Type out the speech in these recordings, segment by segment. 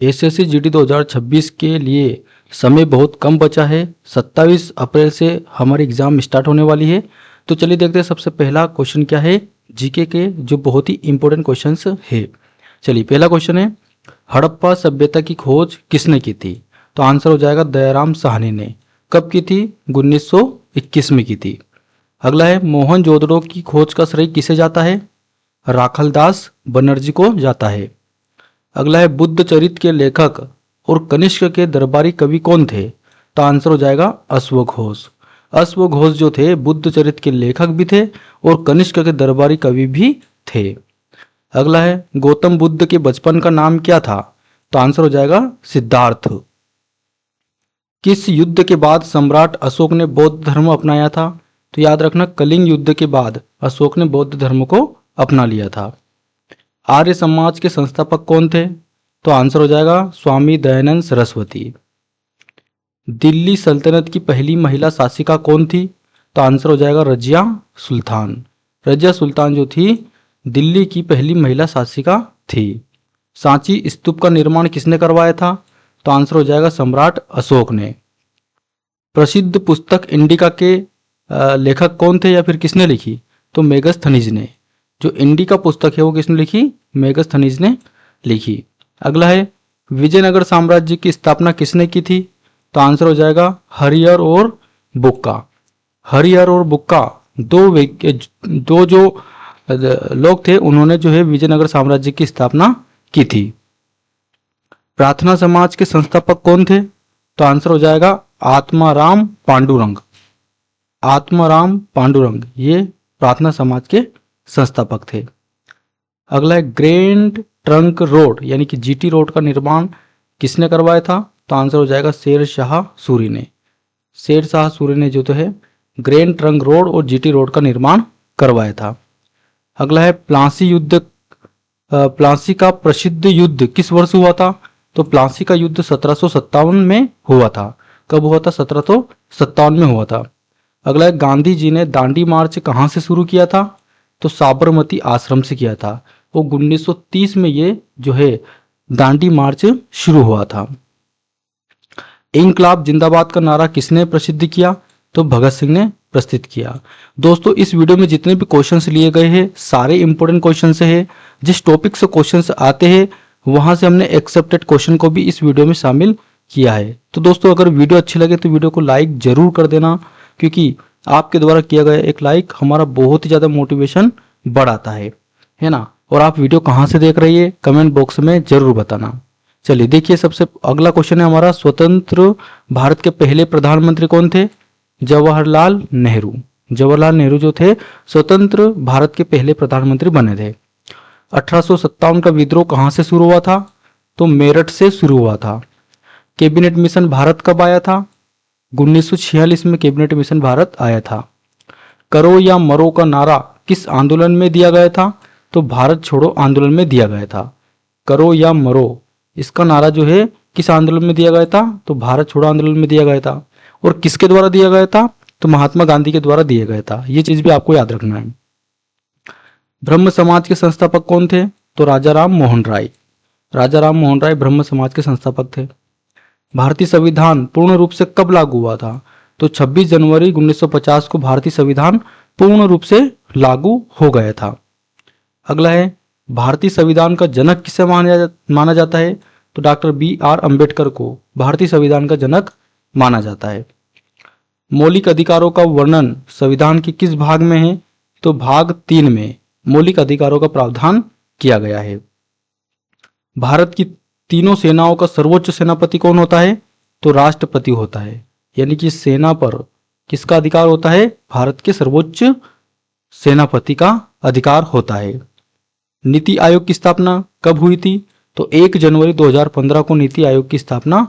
SSC GD 2026 के लिए समय बहुत कम बचा है। 27 अप्रैल से हमारी एग्ज़ाम स्टार्ट होने वाली है। तो चलिए देखते हैं सबसे पहला क्वेश्चन क्या है जीके के, जो बहुत ही इंपॉर्टेंट क्वेश्चंस है। चलिए पहला क्वेश्चन है, हड़प्पा सभ्यता की खोज किसने की थी? तो आंसर हो जाएगा दयाराम साहनी ने। कब की थी? 1921 में की थी। अगला है, मोहनजोदड़ो की खोज का श्रेय किसे जाता है? राखलदास बनर्जी को जाता है। अगला है, बुद्ध चरित के लेखक और कनिष्क के दरबारी कवि कौन थे? तो आंसर हो जाएगा अश्वघोष। अश्वघोष जो थे बुद्ध चरित के लेखक भी थे और कनिष्क के दरबारी कवि भी थे। अगला है, गौतम बुद्ध के बचपन का नाम क्या था? तो आंसर हो जाएगा सिद्धार्थ। किस युद्ध के बाद सम्राट अशोक ने बौद्ध धर्म अपनाया था? तो याद रखना, कलिंग युद्ध के बाद अशोक ने बौद्ध धर्म को अपना लिया था। आर्य समाज के संस्थापक कौन थे? तो आंसर हो जाएगा स्वामी दयानंद सरस्वती। दिल्ली सल्तनत की पहली महिला शासिका कौन थी? तो आंसर हो जाएगा रजिया सुल्तान। रजिया सुल्तान जो थी दिल्ली की पहली महिला शासिका थी। सांची स्तूप का निर्माण किसने करवाया था? तो आंसर हो जाएगा सम्राट अशोक ने। प्रसिद्ध पुस्तक इंडिका के लेखक कौन थे या फिर किसने लिखी? तो मेगस्थनीज ने। जो इंडिका पुस्तक है वो किसने लिखी? मेगस्थनीज ने लिखी। अगला है, विजयनगर साम्राज्य की स्थापना किसने की थी? तो आंसर हो जाएगा हरिहर और बुक्का। हरिहर और बुक्का दो जो लोग थे, उन्होंने जो है विजयनगर साम्राज्य की स्थापना की थी। प्रार्थना समाज के संस्थापक कौन थे? तो आंसर हो जाएगा आत्माराम पांडुरंग। आत्माराम पांडुरंग ये प्रार्थना समाज के संस्थापक थे। अगला है, ग्रैंड ट्रंक रोड यानी कि जीटी रोड का निर्माण किसने करवाया था? तो आंसर हो जाएगा शेर शाह सूरी ने। शेर शाह सूरी ने जो तो है ग्रैंड ट्रंक रोड और जीटी रोड का निर्माण करवाया था। अगला है, प्लासी युद्ध, प्लासी का प्रसिद्ध युद्ध किस वर्ष हुआ था? तो प्लासी का युद्ध 1757 में हुआ था। कब हुआ था? 1757 में हुआ था। अगला है, गांधी जी ने दांडी मार्च कहाँ से शुरू किया था? तो साबरमती आश्रम से किया था। वो 1930 में ये जो है दांडी मार्च शुरू हुआ था। इंकलाब जिंदाबाद का नारा किसने प्रसिद्ध किया? तो भगत सिंह ने प्रस्तुत किया। दोस्तों इस वीडियो में जितने भी क्वेश्चंस लिए गए हैं सारे इंपॉर्टेंट क्वेश्चंस हैं। जिस टॉपिक से क्वेश्चंस आते हैं वहां से हमने एक्सेप्टेड क्वेश्चन को भी इस वीडियो में शामिल किया है। तो दोस्तों अगर वीडियो अच्छी लगे तो वीडियो को लाइक जरूर कर देना, क्योंकि आपके द्वारा किया गया एक लाइक हमारा बहुत ही ज़्यादा मोटिवेशन बढ़ाता है ना। और आप वीडियो कहाँ से देख रही है कमेंट बॉक्स में जरूर बताना। चलिए देखिए, सबसे अगला क्वेश्चन है हमारा, स्वतंत्र भारत के पहले प्रधानमंत्री कौन थे? जवाहरलाल नेहरू। जवाहरलाल नेहरू जो थे स्वतंत्र भारत के पहले प्रधानमंत्री बने थे। 1857 का विद्रोह कहाँ से शुरू हुआ था? तो मेरठ से शुरू हुआ था। कैबिनेट मिशन भारत कब आया था? 1946 में कैबिनेट मिशन भारत आया था। करो या मरो का नारा किस आंदोलन में दिया गया था? तो भारत छोड़ो आंदोलन में दिया गया था। करो या मरो इसका नारा जो है किस आंदोलन में दिया गया था? तो भारत छोड़ो आंदोलन में दिया गया था। और किसके द्वारा दिया गया था? तो महात्मा गांधी के द्वारा दिया गया था। ये चीज भी आपको याद रखना है। ब्रह्म समाज के संस्थापक कौन थे? तो राजा राम मोहन राय। राजा राम मोहन राय ब्रह्म समाज के संस्थापक थे। भारतीय संविधान पूर्ण रूप से कब लागू हुआ था? तो 26 जनवरी 1950 को भारतीय संविधान पूर्ण रूप से लागू हो गया था। अगला है, भारतीय संविधान का जनक किसे माना जाता है? तो डॉक्टर BR अम्बेडकर को भारतीय संविधान का जनक माना जाता है। मौलिक अधिकारों का वर्णन संविधान के किस भाग में है? तो भाग 3 में मौलिक अधिकारों का प्रावधान किया गया है। भारत की तीनों सेनाओं का सर्वोच्च सेनापति कौन होता है? तो राष्ट्रपति होता है। यानी कि सेना पर किसका अधिकार होता है? भारत के सर्वोच्च सेनापति का अधिकार होता है। नीति आयोग की स्थापना कब हुई थी? तो 1 जनवरी 2015 को नीति आयोग की स्थापना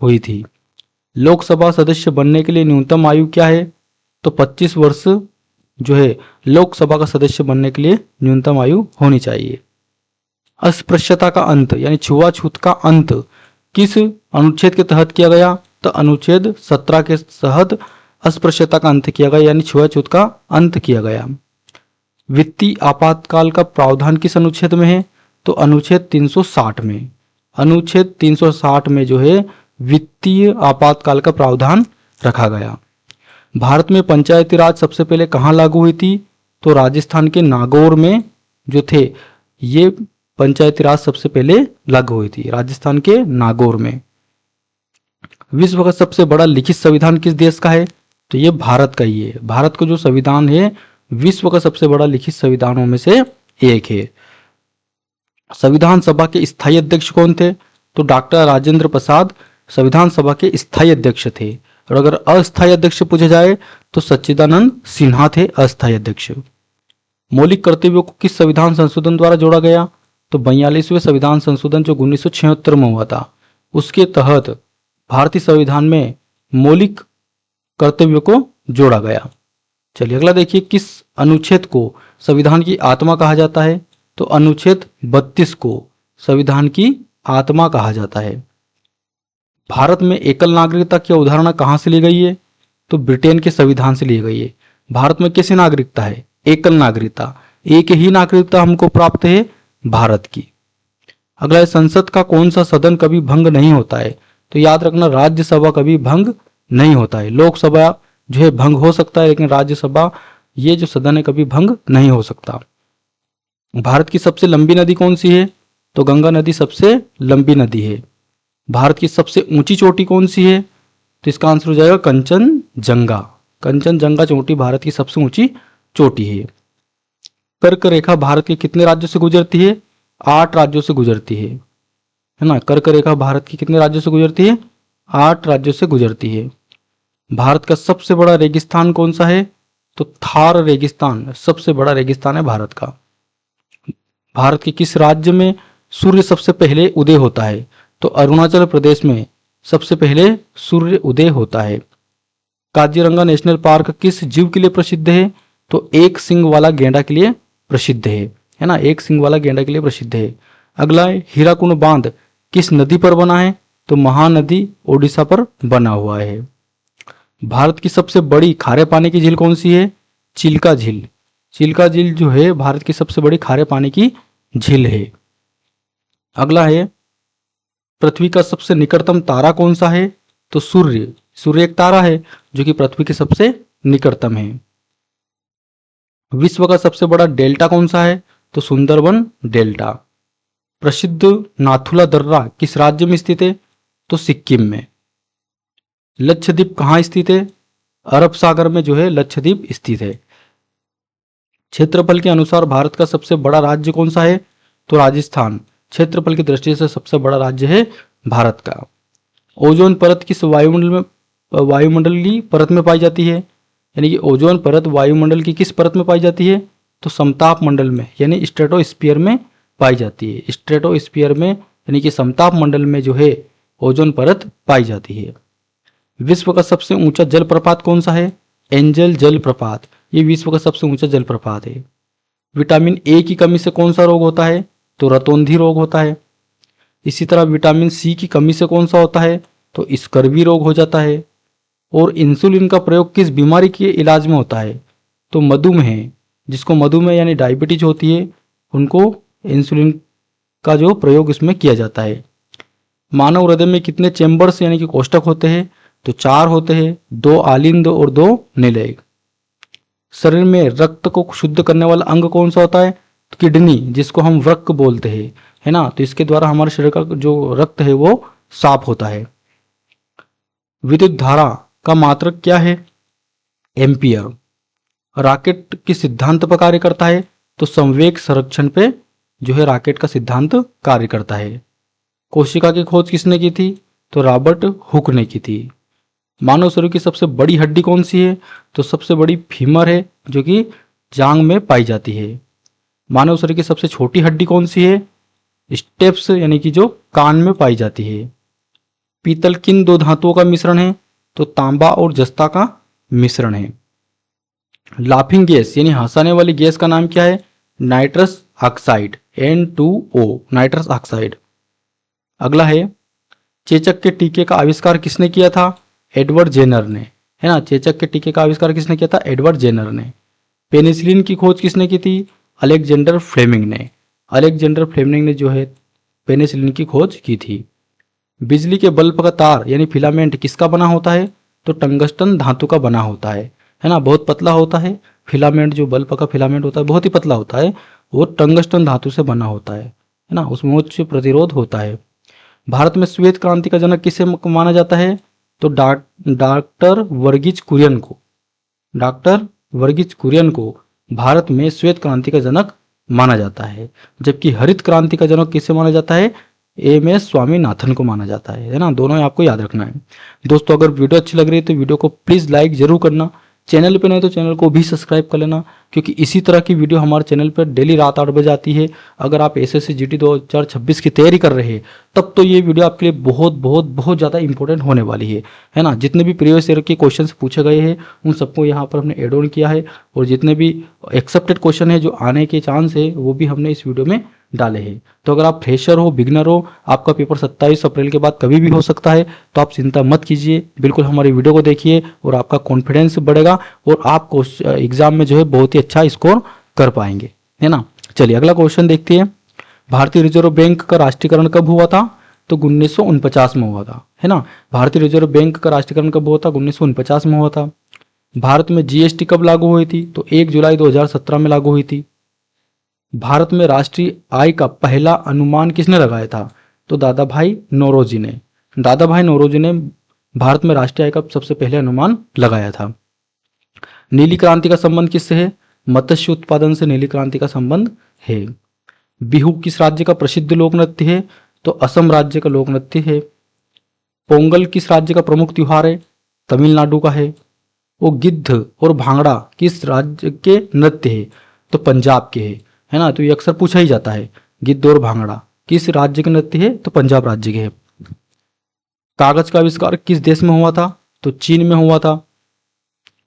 हुई थी। लोकसभा सदस्य बनने के लिए न्यूनतम आयु क्या है? तो 25 वर्ष जो है लोकसभा का सदस्य बनने के लिए न्यूनतम आयु होनी चाहिए। अस्पृश्यता का अंत यानी छुआछूत का अंत किस अनुच्छेद के तहत किया गया? तो अनुच्छेद 17 के तहत अस्पृश्यता का अंत किया गया, यानी छुआछूत का अंत किया गया। वित्तीय आपातकाल का प्रावधान किस अनुच्छेद में है? तो अनुच्छेद 360 में। अनुच्छेद 360 में जो है वित्तीय आपातकाल का प्रावधान रखा गया। भारत में पंचायती राज सबसे पहले कहाँ लागू हुई थी? तो राजस्थान के नागौर में जो थे ये पंचायती राज सबसे पहले लागू हुई थी, राजस्थान के नागौर में। विश्व का सबसे बड़ा लिखित संविधान किस देश का है? तो ये भारत का ही है। भारत का जो संविधान है विश्व का सबसे बड़ा लिखित संविधानों में से एक है। संविधान सभा के स्थायी अध्यक्ष कौन थे? तो डॉक्टर राजेंद्र प्रसाद संविधान सभा के स्थायी अध्यक्ष थे। और अगर अस्थायी अध्यक्ष पूछा जाए तो सच्चिदानंद सिन्हा थे अस्थायी अध्यक्ष। मौलिक कर्तव्यों को किस संविधान संशोधन द्वारा जोड़ा गया? तो 42वें संविधान संशोधन जो 1976 में हुआ था, उसके तहत भारतीय संविधान में मौलिक कर्तव्यों को जोड़ा गया। चलिए अगला देखिए, किस अनुच्छेद को संविधान की आत्मा कहा जाता है? तो अनुच्छेद 32 को संविधान की आत्मा कहा जाता है। भारत में एकल नागरिकता की अवधारणा कहाँ से ली गई है? तो ब्रिटेन के संविधान से ली गई है। भारत में कैसी नागरिकता है? एकल नागरिकता, एक ही नागरिकता हमको प्राप्त है भारत की। अगला है, संसद का कौन सा सदन कभी भंग नहीं होता है? तो याद रखना, राज्यसभा कभी भंग नहीं होता है। लोकसभा जो है भंग हो सकता है, लेकिन राज्यसभा ये जो सदन है कभी भंग नहीं हो सकता। भारत की सबसे लंबी नदी कौन सी है? तो गंगा नदी सबसे लंबी नदी है। भारत की सबसे ऊंची चोटी कौन सी है? तो इसका आंसर हो जाएगा कंचनजंगा। कंचनजंगा चोटी भारत की सबसे ऊंची चोटी है। कर्क रेखा भारत के कितने राज्यों से गुजरती है? 8 राज्यों से गुजरती है ना। कर्क रेखा भारत की कितने राज्यों से गुजरती है? 8 राज्यों से गुजरती है। भारत का सबसे बड़ा रेगिस्तान कौन सा है? तो थार रेगिस्तान सबसे बड़ा रेगिस्तान है भारत का। भारत के किस राज्य में सूर्य सबसे पहले उदय होता है? तो अरुणाचल प्रदेश में सबसे पहले सूर्य उदय होता है। काजीरंगा नेशनल पार्क किस जीव के लिए प्रसिद्ध है? तो एक सींग वाला गेंडा के लिए प्रसिद्ध है ना, एक सींग वाला गेंडा के लिए प्रसिद्ध है। अगला है, हीराकुंड बांध किस नदी पर बना है? तो महानदी ओडिशा पर बना हुआ है। भारत की सबसे बड़ी खारे पानी की झील कौन सी है? चिल्का झील। चिल्का झील जो है भारत की सबसे बड़ी खारे पानी की झील है। अगला है, पृथ्वी का सबसे निकटतम तारा कौन सा है? तो सूर्य। सूर्य एक तारा है जो कि पृथ्वी के सबसे निकटतम है। विश्व का सबसे बड़ा डेल्टा कौन सा है? तो सुंदरबन डेल्टा। प्रसिद्ध नाथुला दर्रा किस राज्य में स्थित है? तो सिक्किम में। लक्षद्वीप कहाँ स्थित है? अरब सागर में जो है लक्षद्वीप स्थित है। क्षेत्रफल के अनुसार भारत का सबसे बड़ा राज्य कौन सा है? तो राजस्थान क्षेत्रफल की दृष्टि से सबसे बड़ा राज्य है भारत का। ओजोन परत किस वायुमंडलीय परत में पाई जाती है? यानी कि ओजोन परत वायुमंडल की किस परत में पाई जाती है? तो समताप मंडल में यानी स्ट्रेटोस्फीयर में पाई जाती है। स्ट्रेटोस्फीयर में यानी कि समताप मंडल में जो है ओजोन परत पाई जाती है। विश्व का सबसे ऊंचा जलप्रपात कौन सा है? एंजल जलप्रपात, ये विश्व का सबसे ऊंचा जलप्रपात है। विटामिन ए की कमी से कौन सा रोग होता है? तो रतौंधी रोग होता है। इसी तरह विटामिन सी की कमी से कौन सा होता है? तो स्कर्वी रोग हो जाता है। और इंसुलिन का प्रयोग किस बीमारी के इलाज में होता है? तो मधुमेह, जिसको मधुमेह यानी डायबिटीज होती है उनको इंसुलिन का जो प्रयोग इसमें किया जाता है। मानव हृदय में कितने चेंबर्स यानी कि कोष्ठक होते हैं? तो 4 होते हैं, 2 आलिंद और 2 निलय। शरीर में रक्त को शुद्ध करने वाला अंग कौन सा होता है? तो किडनी, जिसको हम वृक्क बोलते हैं, है ना। तो इसके द्वारा हमारे शरीर का जो रक्त है वो साफ होता है। विद्युत धारा का मात्रक क्या है? एम्पियर। रॉकेट किस सिद्धांत पर कार्य करता है? तो संवेग संरक्षण पे जो है रॉकेट का सिद्धांत कार्य करता है। कोशिका की खोज किसने की थी? तो रॉबर्ट हुक ने की थी। मानव शरीर की सबसे बड़ी हड्डी कौन सी है? तो सबसे बड़ी फीमर है जो कि जांग में पाई जाती है। मानव शरीर की सबसे छोटी हड्डी कौन सी है? स्टेप्स यानी कि जो कान में पाई जाती है। पीतल किन 2 धातुओं का मिश्रण है? तो तांबा और जस्ता का मिश्रण है। लाफिंग गैस यानी हंसाने वाली गैस का नाम क्या है? Nitrous oxide, N2O, nitrous oxide. अगला है, चेचक के टीके का आविष्कार किसने किया था? एडवर्ड जेनर ने, है ना। चेचक के टीके का आविष्कार किसने किया था? एडवर्ड जेनर ने। पेनिसिलिन की खोज किसने की थी? अलेक्जेंडर फ्लेमिंग ने। अलेक्जेंडर फ्लेमिंग ने जो है पेनिसिलिन की खोज की थी। बिजली के बल्ब का तार यानी फिलामेंट किसका बना होता है? तो टंगस्टन धातु का बना होता है ना, बहुत पतला होता है। फिलामेंट जो बल्ब का फिलामेंट होता है बहुत ही पतला होता है, वो टंगस्टन धातु से बना होता है ना, उसमें उच्च प्रतिरोध होता है। भारत में श्वेत क्रांति का जनक किसे माना जाता है? तो डॉक्टर वर्गीज कुरियन को। डॉक्टर वर्गीज कुरियन को भारत में श्वेत क्रांति का जनक माना जाता है। जबकि हरित क्रांति का जनक किसे माना जाता है? एम.एस. स्वामीनाथन को माना जाता है ना, दोनों आपको याद रखना है। दोस्तों अगर वीडियो अच्छी लग रही है तो वीडियो को प्लीज़ लाइक जरूर करना, चैनल पे नहीं तो चैनल को भी सब्सक्राइब कर लेना, क्योंकि इसी तरह की वीडियो हमारे चैनल पर डेली रात 8 बजे आती है। अगर आप एसएससी जीडी 2026 की तैयारी कर रहे हैं तब तो ये वीडियो आपके लिए बहुत बहुत बहुत ज़्यादा इंपॉर्टेंट होने वाली है ना। जितने भी प्रीवियस ईयर के क्वेश्चंस पूछे गए हैं उन सबको यहाँ पर हमने एड ऑन किया है, और जितने भी एक्सेप्टेड क्वेश्चन है जो आने के चांस है वो भी हमने इस वीडियो में डाले हैं। तो अगर आप फ्रेशर हो, बिगनर हो, आपका पेपर 27 अप्रैल के बाद कभी भी हो सकता है, तो आप चिंता मत कीजिए, बिल्कुल हमारी वीडियो को देखिए और आपका कॉन्फिडेंस बढ़ेगा और आप एग्जाम में जो है बहुत ही अच्छा स्कोर कर पाएंगे, है ना। चलिए अगला क्वेश्चन देखते हैं। भारतीय रिजर्व बैंक का राष्ट्रीयकरण कब हुआ था? तो 1949 में हुआ था, है ना। भारतीय रिजर्व बैंक का राष्ट्रीयकरण कब हुआ था? 1949 में हुआ था। भारत में जीएसटी कब लागू हुई थी? तो 1 जुलाई 2017 में लागू हुई थी। भारत में राष्ट्रीय आय का पहला अनुमान किसने लगाया था? तो दादा भाई नौरोजी ने। दादा भाई नौरोजी ने भारत में राष्ट्रीय आय का सबसे पहले अनुमान लगाया था। नीली क्रांति का संबंध किससे है? मत्स्य उत्पादन से नीली क्रांति का संबंध है। बिहू किस राज्य का प्रसिद्ध लोक नृत्य है? तो असम राज्य का लोक नृत्य है। पोंगल किस राज्य का प्रमुख त्योहार है? तमिलनाडु का है। वो गिद्ध और भांगड़ा किस राज्य के नृत्य है? तो पंजाब के है ना। तो ये अक्सर पूछा ही जाता है, गिद्ध और भांगड़ा किस राज्य के नृत्य है? तो पंजाब राज्य के है। कागज का आविष्कार किस देश में हुआ था? तो चीन में हुआ था।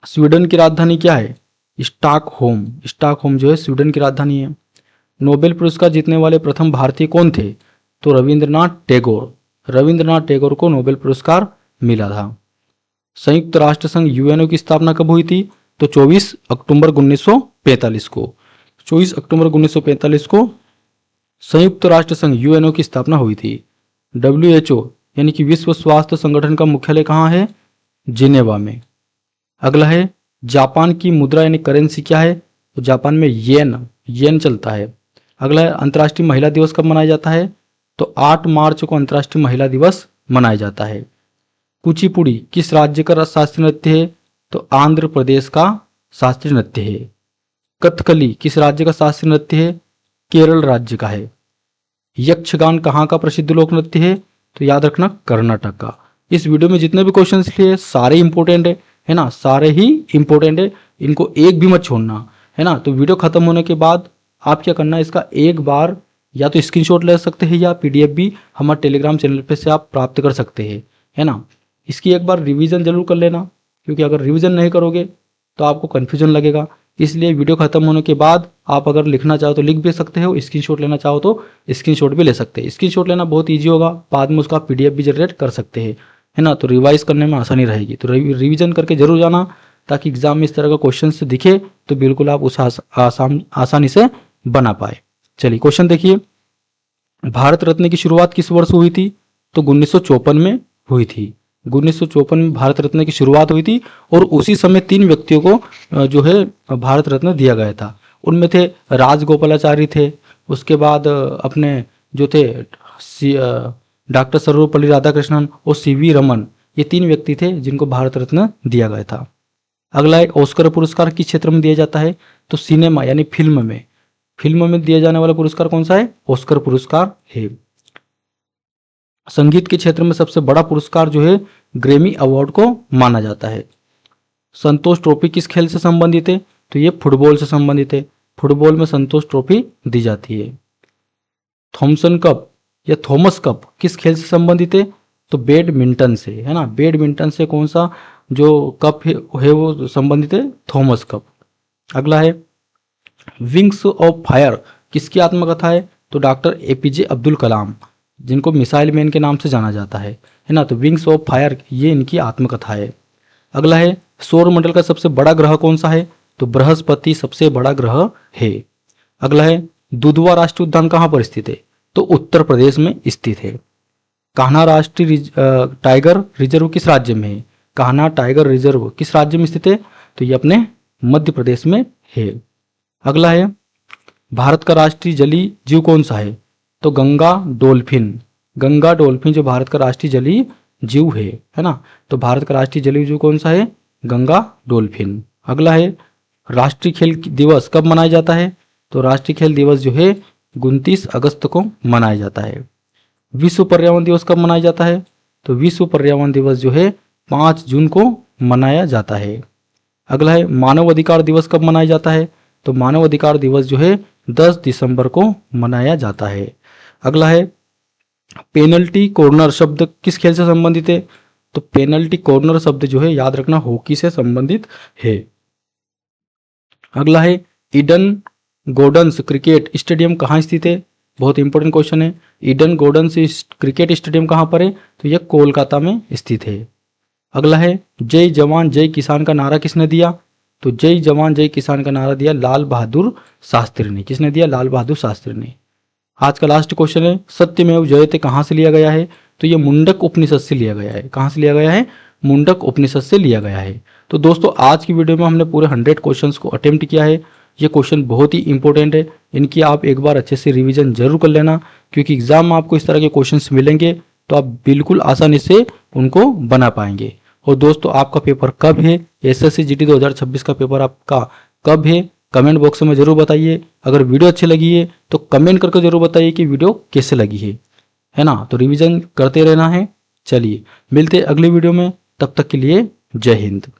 स्वीडन की राजधानी क्या है? स्टॉकहोम। स्टॉकहोम जो है स्वीडन की राजधानी है। नोबेल पुरस्कार जीतने वाले प्रथम भारतीय कौन थे? तो रविंद्रनाथ टैगोर। रविंद्रनाथ टैगोर को नोबेल पुरस्कार मिला था। संयुक्त राष्ट्र संघ यूएनओ की स्थापना कब हुई थी? तो 24 अक्टूबर 1945 को। 24 अक्टूबर 1945 को संयुक्त राष्ट्र संघ यूएनओ की स्थापना हुई थी। डब्ल्यूएचओ यानी कि विश्व स्वास्थ्य संगठन का मुख्यालय कहाँ है? जिनेवा में। अगला है जापान की मुद्रा यानी करेंसी क्या है? तो जापान में येन चलता है। अगला है अंतर्राष्ट्रीय महिला दिवस कब मनाया जाता है? तो 8 मार्च को अंतर्राष्ट्रीय महिला दिवस मनाया जाता है। कुचिपुड़ी किस राज्य का शास्त्रीय नृत्य है? तो आंध्र प्रदेश का शास्त्रीय नृत्य है। कथकली किस राज्य का शास्त्रीय नृत्य है? केरल राज्य का है। यक्षगान कहाँ का प्रसिद्ध लोक नृत्य है? तो याद रखना कर्नाटक का। इस वीडियो में जितने भी क्वेश्चन लिए सारे इंपॉर्टेंट है ना, सारे ही इंपॉर्टेंट है, इनको एक भी मत छोड़ना, है ना। तो वीडियो खत्म होने के बाद आप क्या करना है, इसका एक बार या तो स्क्रीनशॉट ले सकते हैं या पीडीएफ भी हमारे टेलीग्राम चैनल पे से आप प्राप्त कर सकते हैं, है ना। इसकी एक बार रिवीजन जरूर कर लेना, क्योंकि अगर रिवीजन नहीं करोगे तो आपको कन्फ्यूजन लगेगा। इसलिए वीडियो खत्म होने के बाद आप अगर लिखना चाहो तो लिख भी सकते हो, स्क्रीनशॉट लेना चाहो तो स्क्रीनशॉट भी ले सकते हैं। स्क्रीनशॉट लेना बहुत ईजी होगा, बाद में उसका पीडीएफ भी जनरेट कर सकते हैं, है ना। तो रिवाइज करने में आसानी रहेगी। तो रिवीजन करके जरूर जाना, ताकि एग्जाम में इस तरह का क्वेश्चन से दिखे तो बिल्कुल आप उस आसानी से बना पाए। चलिए क्वेश्चन देखिए। भारत रत्न की शुरुआत किस वर्ष हुई थी? तो 1954 में हुई थी। 1954 में भारत रत्न की शुरुआत हुई थी और उसी समय 3 व्यक्तियों को जो है भारत रत्न दिया गया था। उनमें थे राजगोपालाचारी थे, उसके बाद अपने जो थे डॉक्टर सर्वपल्ली राधाकृष्णन और सीवी रमन, ये 3 व्यक्ति थे जिनको भारत रत्न दिया गया था। अगला एक ऑस्कर पुरस्कार किस क्षेत्र में दिया जाता है? तो सिनेमा यानी फिल्म में दिया जाने वाला पुरस्कार कौन सा है? ऑस्कर पुरस्कार है। संगीत के क्षेत्र में सबसे बड़ा पुरस्कार जो है ग्रैमी अवार्ड को माना जाता है। संतोष ट्रॉफी किस खेल से संबंधित है? तो ये फुटबॉल से संबंधित है। फुटबॉल में संतोष ट्रॉफी दी जाती है। थॉमसन कप या थॉमस कप किस खेल से संबंधित है? तो बैडमिंटन से, है ना। बैडमिंटन से कौन सा जो कप है वो संबंधित है? Thomas cup. अगला है विंग्स ऑफ फायर किसकी आत्मकथा है? तो डॉक्टर एपीजे अब्दुल कलाम, जिनको मिसाइल मैन के नाम से जाना जाता है ना। तो विंग्स ऑफ फायर ये इनकी आत्मकथा है। अगला है सौर मंडल का सबसे बड़ा ग्रह कौन सा है? तो बृहस्पति सबसे बड़ा ग्रह है। अगला है दुधवा राष्ट्रीय उद्यान कहाँ पर स्थित है? तो उत्तर प्रदेश में स्थित है। कान्हा राष्ट्रीय टाइगर रिजर्व किस राज्य में है? कान्हा टाइगर रिजर्व किस राज्य में स्थित है? तो ये अपने मध्य प्रदेश में है। अगला है, भारत का राष्ट्रीय जलीय जीव कौन सा है? तो गंगा डॉल्फिन। गंगा डॉल्फिन जो भारत का राष्ट्रीय जलीय जीव है ना। तो भारत का राष्ट्रीय जलीय जीव कौन सा है? गंगा डॉल्फिन। अगला है, राष्ट्रीय खेल दिवस कब मनाया जाता है? तो राष्ट्रीय खेल दिवस जो है 29 अगस्त को मनाया जाता है। विश्व पर्यावरण दिवस कब मनाया जाता है? तो विश्व पर्यावरण दिवस जो है 5 जून को मनाया जाता है। अगला है, मानव अधिकार दिवस कब मनाया जाता है? तो मानव अधिकार दिवस जो है 10 दिसंबर को मनाया जाता है। अगला है, पेनल्टी कॉर्नर शब्द किस खेल से संबंधित है? तो पेनल्टी कॉर्नर शब्द जो है याद रखना हॉकी से संबंधित है। अगला है, ईडन गार्डन्स क्रिकेट स्टेडियम कहाँ स्थित है? बहुत इंपॉर्टेंट क्वेश्चन है। ईडन गार्डन्स क्रिकेट स्टेडियम कहाँ पर है? तो यह कोलकाता में स्थित है। अगला है, जय जवान जय किसान का नारा किसने दिया? तो जय जवान जय किसान का नारा दिया लाल बहादुर शास्त्री ने। किसने दिया? लाल बहादुर शास्त्री ने। आज का लास्ट क्वेश्चन है, सत्यमेव जयते कहाँ से लिया गया है? तो ये मुंडक उपनिषद से लिया गया है। कहाँ से लिया गया है? मुंडक उपनिषद से लिया गया है। तो दोस्तों आज की वीडियो में हमने पूरे 100 क्वेश्चंस को अटेम्प्ट किया है। ये क्वेश्चन बहुत ही इंपॉर्टेंट है, इनकी आप एक बार अच्छे से रिवीजन जरूर कर लेना, क्योंकि एग्जाम में आपको इस तरह के क्वेश्चंस मिलेंगे तो आप बिल्कुल आसानी से उनको बना पाएंगे। और दोस्तों आपका पेपर कब है? एसएससी जीडी 2026 का पेपर आपका कब है? कमेंट बॉक्स में जरूर बताइए। अगर वीडियो अच्छी लगी है तो कमेंट करके जरूर बताइए कि वीडियो कैसे लगी है ना। तो रिवीजन करते रहना है। चलिए मिलते अगली वीडियो में, तब तक के लिए जय हिंद।